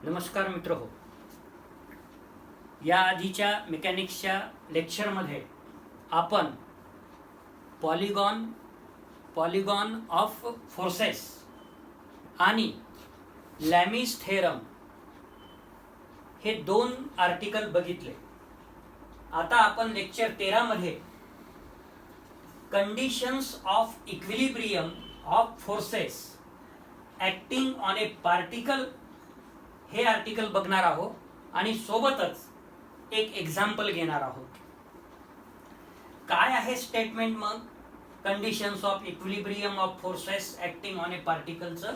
नमस्कार मित्र हो. या आधीच्या मेकॅनिक्सच्या लेक्चरमध्ये आपण पॉलिगॉन ऑफ फोर्सेस आणि लॅमीज थेरम हे दोन आर्टिकल बघितले. आता आपण लेक्चर 13 मध्ये conditions of equilibrium of forces acting on a particle हे आर्टिकल बघणार आहोत आणि सोबतच एक एक्झाम्पल घेणार आहोत. काय आहे स्टेटमेंट मग conditions of equilibrium of forces acting on a पार्टिकलचं?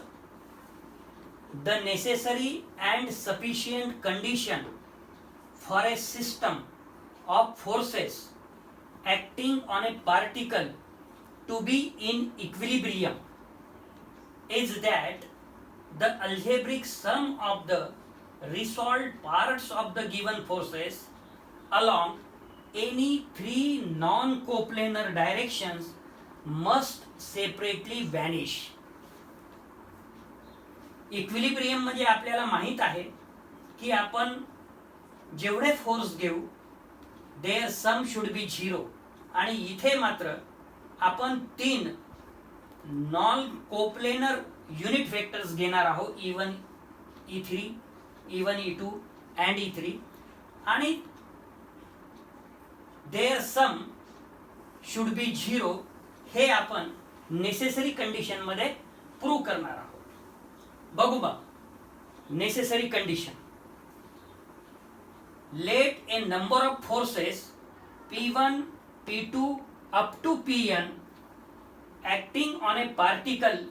The necessary and sufficient condition for a system of forces acting on a particle to be in equilibrium is that the algebraic sum of the resolved parts of the given forces along any three non-coplanar directions must separately vanish. Equilibrium मध्ये आपल्याला माहित आहे की आपण जेवढे force घेऊ there sum should be 0 आणि इथे मात्र आपण 3 नॉन कोप्लेनर युनिट वेक्टर्स घेणार आहोत E1 E3 E1 E2 and E3 आणि देअर सम शुड बी 0 हे आपण नेसेसरी कंडिशन मध्ये प्रूव्ह करणार आहोत. बघू बा necessary condition. Let a number of forces P1 P2 up to Pn acting on a particle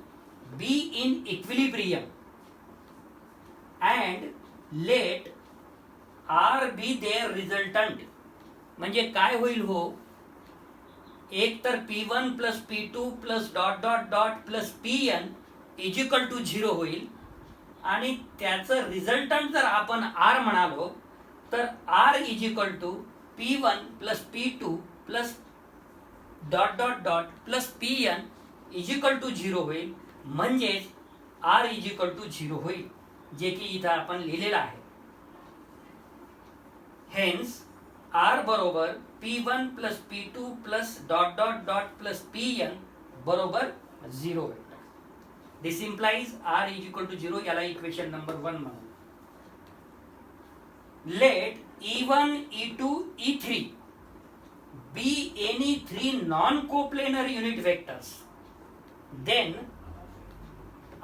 be in equilibrium and let R be their resultant. म्हणजे काय होईल हो, एक तर P1 plus P2 plus dot dot dot plus Pn is equal to 0 होईल आणि त्याचं resultant जर आपण R म्हणालो तर R is equal to P1 plus P2 plus dot dot dot plus Pn is equal to 0 होईल. म्हणजेच R इज इक्वल टू 0 होईल, जे की इथं आपण लिहिलेलं आहे. हेन्स R बरोबर P1 plus P2 plus dot dot dot plus Pn बरोबर 0 होईल. This implies R is equal to 0. याला इक्वेशन नंबर 1 म्हणू. Let E1 E2 E3 be any 3 non-coplanar unit vectors, then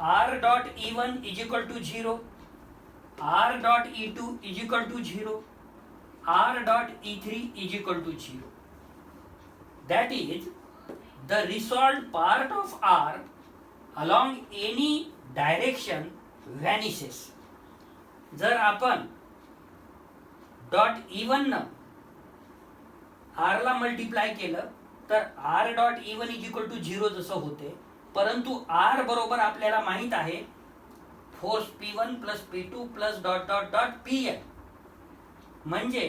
R dot E1 is equal to 0, R dot E2 is equal to 0, R dot E3 is equal to 0. That is, the resolved part of R along any direction vanishes. जर आपण dot E1 न R ला multiply केलं तर R dot E1 is equal to 0 जसं होते, परंतु R बरोबर आपल्याला माहित आहे force P1 plus P2 plus dot dot dot Pn. म्हणजे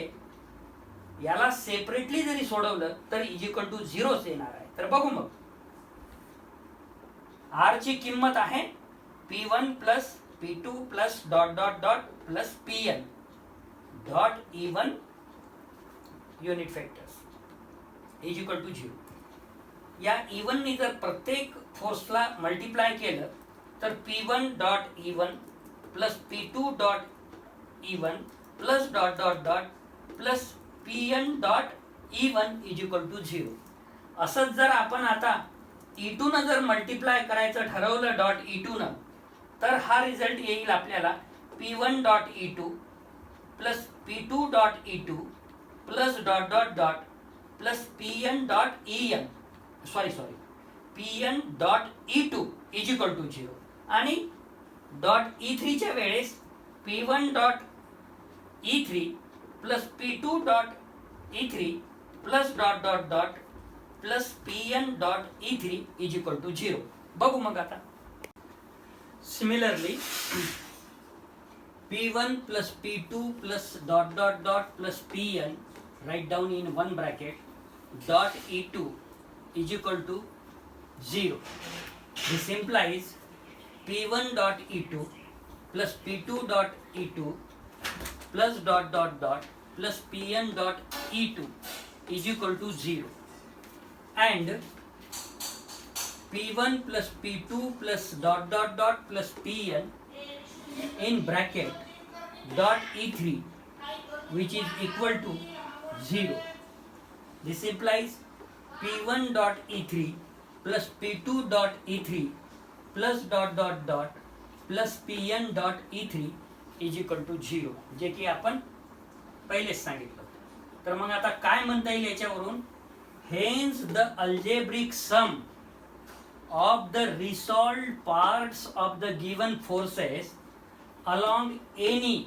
याला सेपरेटली जरी सोडवलं तर इज इक्वल टू 0 येणार आहे. तर बघू मग R ची किंमत आहे P1 plus P2 plus dot dot dot plus Pn dot E1 unit vectors is equal to 0. या E1 ने जर प्रत्येक फोर्सला मल्टिप्लाय केलं तर P1 dot E1 plus P2 dot E1 plus dot dot dot plus Pn dot E1 is equal to 0. असंच जर आपण आता E2 न जर मल्टिप्लाय करायचं ठरवलं डॉट E2 न तर हा रिझल्ट येईल आपल्याला P1 dot E2 plus P2 dot E2 plus dot dot dot plus Pn dot En Pn dot E2 is equal to 0 आणि डॉट E3 च्या वेळेस P1 dot E3 plus P2 dot E3 plus dot dot dot plus Pn dot E3 is equal to 0. बघू मग आता similarly P1 plus P2 plus dot dot dot plus Pn, write down in one bracket, dot E2 is equal to 0. This implies P1 dot E2 plus P2 dot E2 plus dot dot dot plus Pn dot E2 is equal to 0, and P1 plus P2 plus dot dot dot plus Pn in bracket dot E3, which is equal to 0. This implies P1 dot E3 plus P2 dot E3 plus dot dot dot plus Pn dot E3 is equal to 0, जे की आपण पहिलेच सांगितलं. तर मग आता काय म्हणता येईल याच्यावरून, hence the algebraic sum of the resolved parts of the given forces along any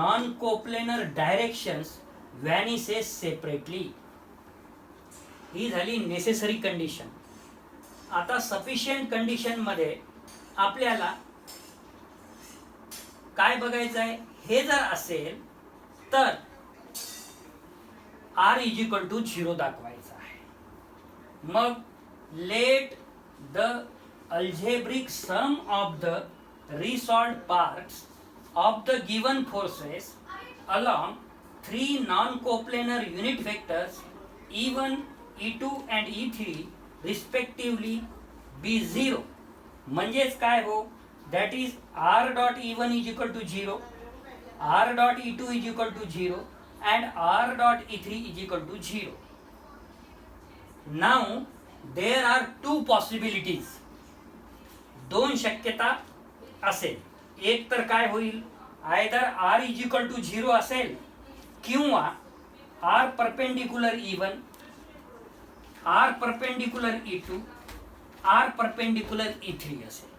non-coplanar directions vanishes separately. ही झाली नेसेसरी कंडिशन. आता सफिशियंट कंडिशन मध्ये आपल्याला काय बघायचं आहे, हे जर असेल तर R इज इक्वल टू 0 दाखवायचं आहे. मग let the algebraic sum of the resolved parts of the given forces along three non-coplanar unit vectors E1, E2 and E3 respectively be 0. म्हणजेच काय हो, that is R dot E1 is equal to 0, R dot E2 is equal to 0 and R dot E3 is equal to 0. Now there are two possibilities. दोन शक्यता असेल. एक तर काय होईल, either R is equal to 0 असेल किंवा R perpendicular E1, R perpendicular E2, R perpendicular E3 असेल.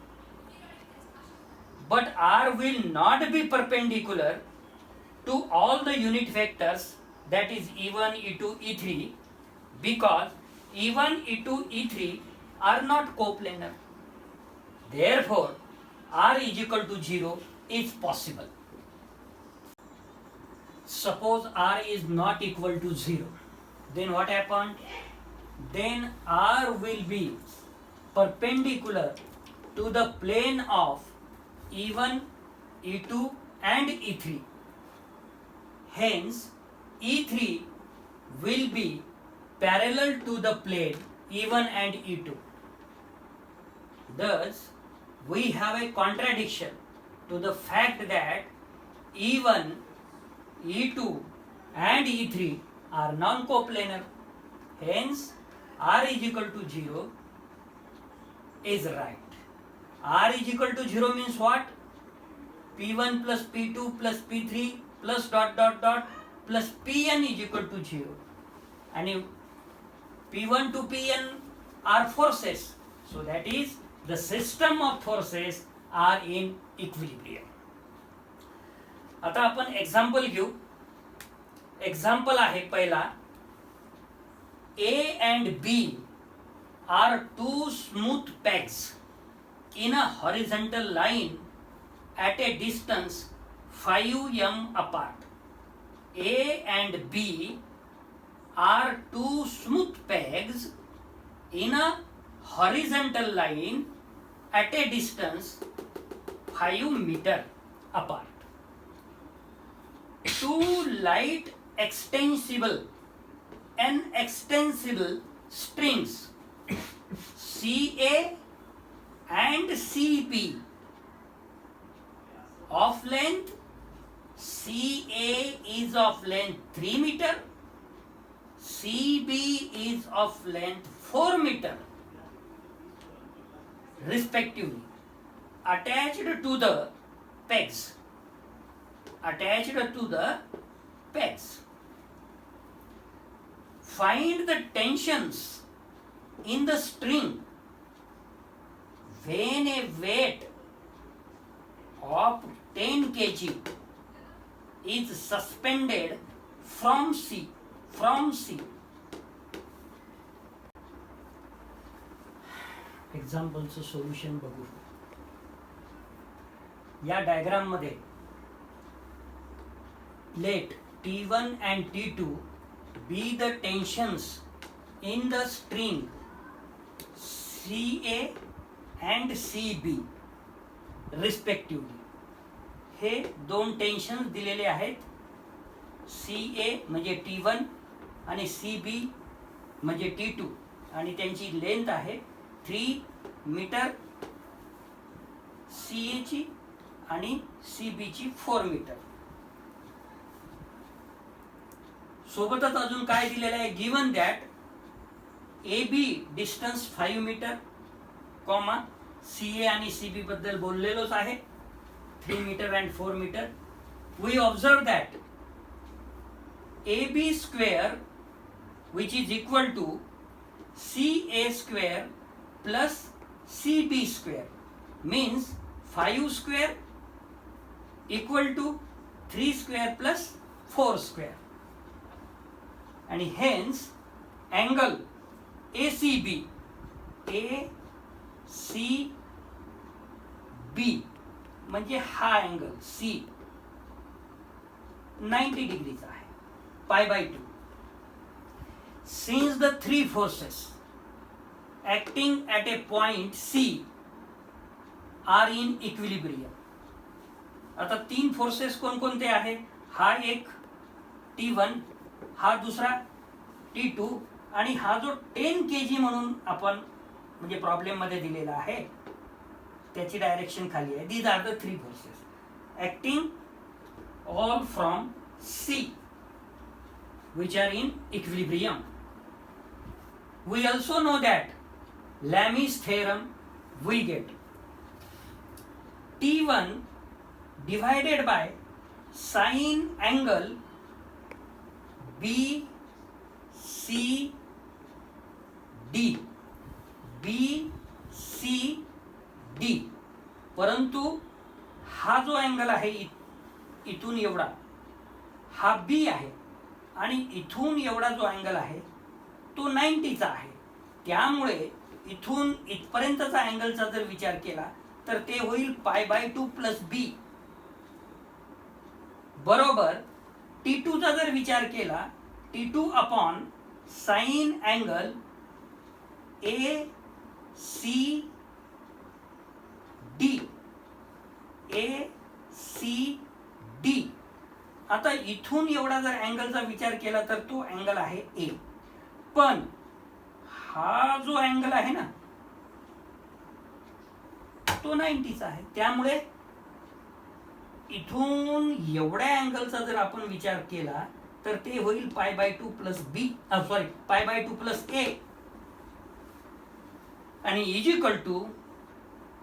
But R will not be perpendicular to all the unit vectors, that is E1, E2, E3, because E1, E2, E3 are not coplanar. Therefore, R is equal to 0 is possible. Suppose R is not equal to 0. Then what happened? Then R will be perpendicular to the plane of E1, E2 and E3. Hence, E3 will be parallel to the plane E1 and E2. Thus, we have a contradiction to the fact that E1, E2 and E3 are non-coplanar. Hence, R is equal to 0 is right. R is equal to 0 means what? P1 plus P2 plus P3 plus dot dot dot plus Pn is equal to 0. And if P1 to Pn are forces, so that is the system of forces are in equilibrium. आता आपण example घेऊ. Example आहे पहिला, A and B are two smooth pegs in a horizontal line at a distance 5 m apart. A and B are two smooth pegs in a horizontal line at a distance 5 meter apart. Two light extensible strings CA and CP of length, CA is of length 3 meter, CB is of length 4 meter respectively, attached to the pegs. Find the tensions in the string when a weight of 10 kg is suspended from C. एक्झाम्पलचं solution बघू. या diagram मध्ये let T1 and T2 be the tensions in the string CA and CB respectively. हे दोन tension दिलेले आहेत. CA म्हणजे T1 आणि CB म्हणजे T2 आणि त्यांची लेंथ आहे 3 मीटर, CA ची आणि CB ची 4 मीटर. सोबतच अजून काय दिलेलं आहे, given that AB distance 5 metre, comma CA आणि CB बद्दल बोललेलोच आहे 3 metre and 4 metre. We observe that AB square which is equal to CA square plus CB square means 5 square equal to 3 square plus 4 square, and hence angle ACB म्हणजे हा angle C 90 डिग्रीचा आहे, पाय by 2. Since the three forces acting at a point C are in equilibrium. आता 3 forces कोणकोणते आहेत, हा एक T1, हा दुसरा T2 आणि हा जो 10 kg म्हणून आपण म्हणजे प्रॉब्लेम मध्ये दिलेला आहे त्याची डायरेक्शन खाली आहे. These are the 3 forces acting all from C which are in equilibrium. We also know that Lami's theorem we get T1 divided by sine angle BCD. परंतु हा जो अँगल आहे इथून एवढा हा B आहे आणि इथून एवढा जो अँगल आहे तो 90चा आहे. त्यामुळे इथून इथपर्यंतचा अँगलचा जर विचार केला तर ते होईल पाय बाय 2 प्लस B बरोबर. T2 चा जर विचार केला T2 upon sign angle ACD. आता इथून एवढा जर अँगलचा विचार केला तर तो अँगल आहे A, पण हा जो अँगल आहे ना तो 90चा आहे. त्यामुळे इथून एवढ्या अँगलचा जर आपण विचार केला तर ते होईल pi by 2 plus B, sorry pi by 2 plus A आणि is equal to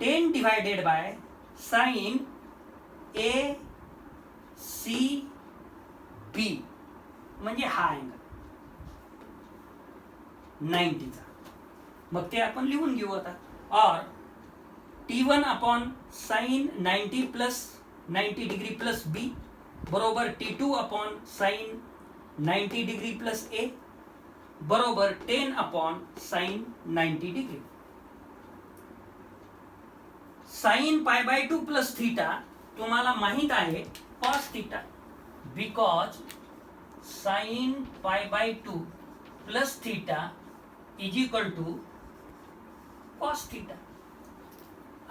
10 divided by sine ACB म्हणजे हा अँगल 90चा. मग ते आपण लिहून घेऊ आता. और T1 upon sine 90 plus 90 degree plus B बरोबर T2 upon sine 90 degree plus A बरोबर 10 upon sine 90 degree. Sine pi by 2 plus theta तुम्हाला माहित आहे cos theta, because sine pi by 2 plus theta is equal to cos theta.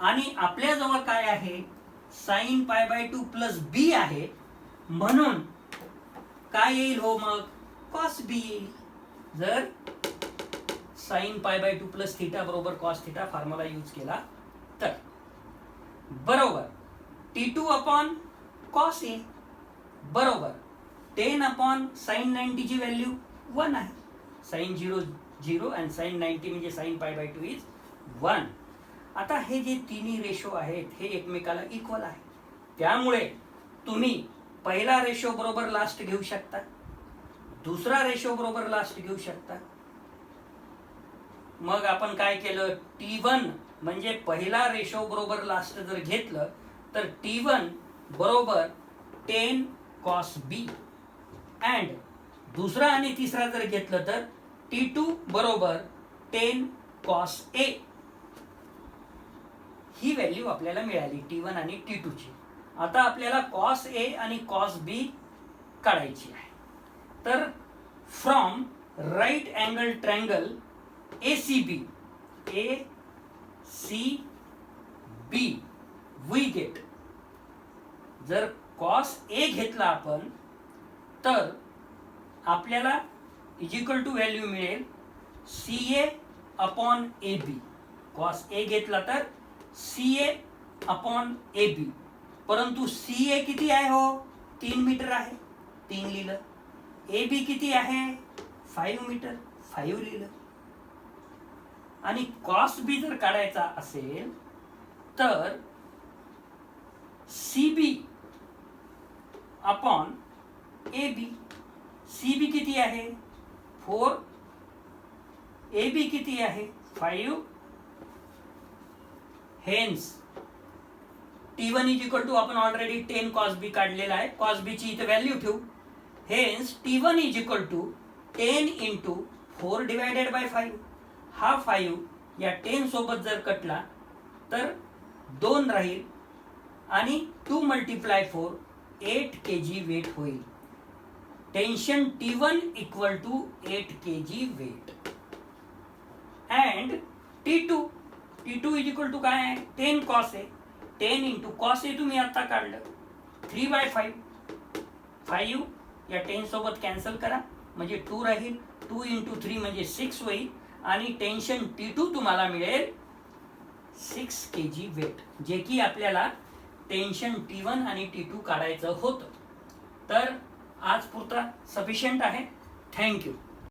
आणि आपल्याजवळ काय आहे, sign pi by 2 plus B आहे, म्हणून काय येईल हो मग कॉस B येईल. जर sine pi by 2 plus theta बरोबर कॉस थीटा फॉर्म्युला यूज केला तर बरोबर T2 अपॉन कॉस A बरोबर 10 अपॉन साइन 90 ची व्हॅल्यू 1 आहे. साइन 0 0 अँड साइन 90 म्हणजे साइन पाय बाय 2 इज 1. आता हे जे तिन्ही रेशो आहेत हे एकमेकाला इक्वल आहे. त्यामुळे तुम्ही पहिला रेशो बरोबर लास्ट घेऊ शकता, दुसरा रेशो बरोबर लास्ट घेऊ शकता. मग आपण काय केलं, T1 म्हणजे पहिला रेशो बरोबर लास्ट जर घेतलं तर T1 बरोबर 10 cos B अँड दुसरा आणि तिसरा जर घेतलं तर T2 बरोबर 10 cos A. ही व्हॅल्यू आपल्याला मिळाली T1 आणि T2 ची. आता आपल्याला cos A आणि cos B काढायची आहे. तर from right angle triangle ACB we get, जर कॉस ए घेतला आपण तर आपल्याला इज इक्वल टू व्हॅल्यू मिळेल C A upon A B. Cos A घेतला तर सी ए अपॉन ए बी, परंतु सी ए किती आहे हो, 3 मीटर आहे, 3 लिहिलं. ए बी किती आहे, 5 मीटर, 5 लिहिलं. आणि कॉस बी जर काढायचा असेल तर C B upon A B. C B किती आहे 4, ए बी किती आहे 5. Hence T1 is equal to, आपण ऑलरेडी 10 कॉस बी काढलेला आहे, कॉस बी ची इथे व्हॅल्यू ठेवू. Hence T1 is equal to 10 into 4 divided by 5. हा 5 या 10 सोबत जर कटला तर 2 राहील आणि 2 मल्टिप्लाय 4 8 kg वेट होईल. Tension T1 equal to 8 kg weight. And T2 is equal to काय आहे 10 कॉस आहे, 10 इंटू कॉस ए तुम्ही आता काढलं 3/5. 5 या 10 सोबत कॅन्सल करा म्हणजे 2 राहील, 2 इंटू 3 म्हणजे 6 होईल आणि टेन्शन T2 तुम्हाला मिळेल 6 kg वेट, जे की आपल्याला टेन्शन T1 आणि T2 काढायचं होतं. तर आज पुरता सफिशियंट आहे. थँक्यू.